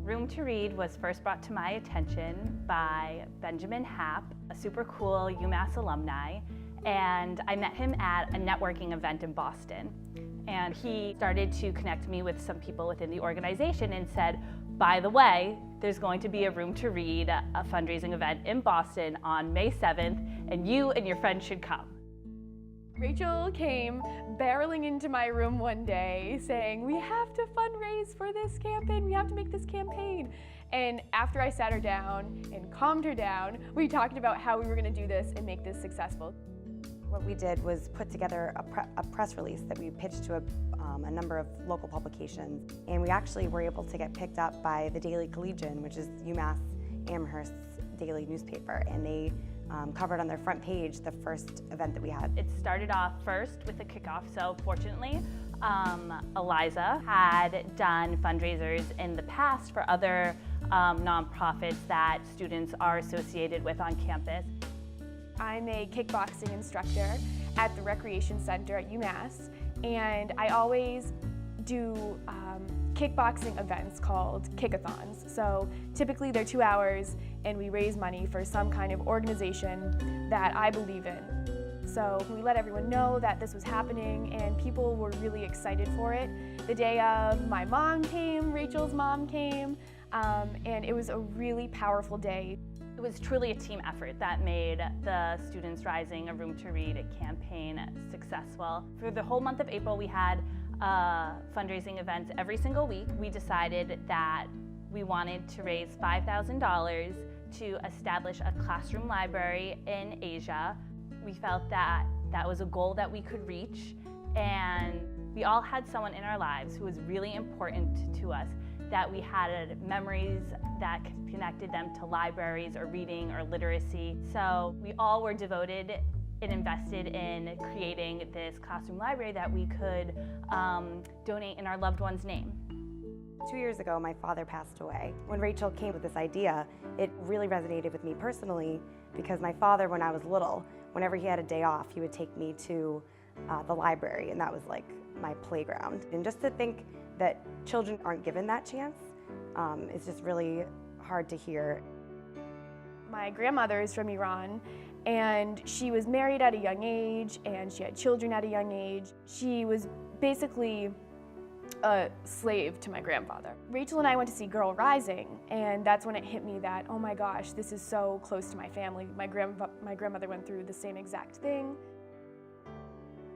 Room to Read was first brought to my attention by Benjamin Happ, a super cool UMass alumni, and I met him at a networking event in Boston. And he started to connect me with some people within the organization and said, by the way, there's going to be a Room to Read, a fundraising event in Boston on May 7th, and you and your friends should come. Rachel came barreling into my room one day saying, we have to fundraise for this campaign, we have to make this campaign. And after I sat her down and calmed her down, we talked about how we were going to do this and make this successful. What we did was put together a press release that we pitched to a number of local publications, and we actually were able to get picked up by the Daily Collegian, which is UMass Amherst's daily newspaper, and they covered on their front page the first event that we had. It started off first with a kickoff, so fortunately Eliza had done fundraisers in the past for other nonprofits that students are associated with on campus. I'm a kickboxing instructor at the Recreation Center at UMass, and I always do kickboxing events called kickathons. So typically they're 2 hours and we raise money for some kind of organization that I believe in. So we let everyone know that this was happening and people were really excited for it. The day of, my mom came, Rachel's mom came, and it was a really powerful day. It was truly a team effort that made the Students Rising, a Room to Read campaign successful. For the whole month of April, we had fundraising events every single week. We decided that we wanted to raise $5,000 to establish a classroom library in Asia. We felt that that was a goal that we could reach, and we all had someone in our lives who was really important to us, that we had memories that connected them to libraries or reading or literacy. So we all were devoted and invested in creating this classroom library that we could donate in our loved one's name. 2 years ago, my father passed away. When Rachel came with this idea, it really resonated with me personally because my father, when I was little, whenever he had a day off, he would take me to the library, and that was like my playground. And just to think that children aren't given that chance is just really hard to hear. My grandmother is from Iran, and she was married at a young age, and she had children at a young age. She was basically a slave to my grandfather. Rachel and I went to see Girl Rising, and that's when it hit me that, oh my gosh, this is so close to my family. My grandmother went through the same exact thing.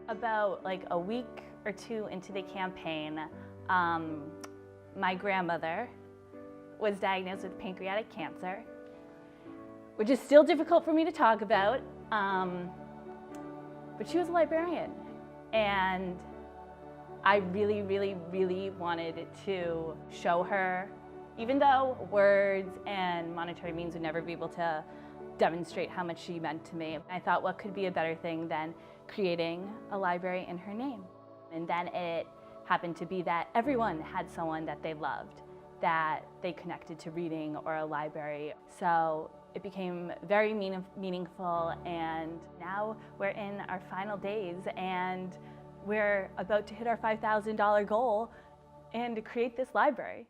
About like a week or two into the campaign, my grandmother was diagnosed with pancreatic cancer, which is still difficult for me to talk about, but she was a librarian, and I really, really, really wanted to show her, even though words and monetary means would never be able to demonstrate how much she meant to me. I thought, what could be a better thing than creating a library in her name? And then it happened to be that everyone had someone that they loved, that they connected to reading or a library. So it became very meaningful, and now we're in our final days and we're about to hit our $5,000 goal and to create this library.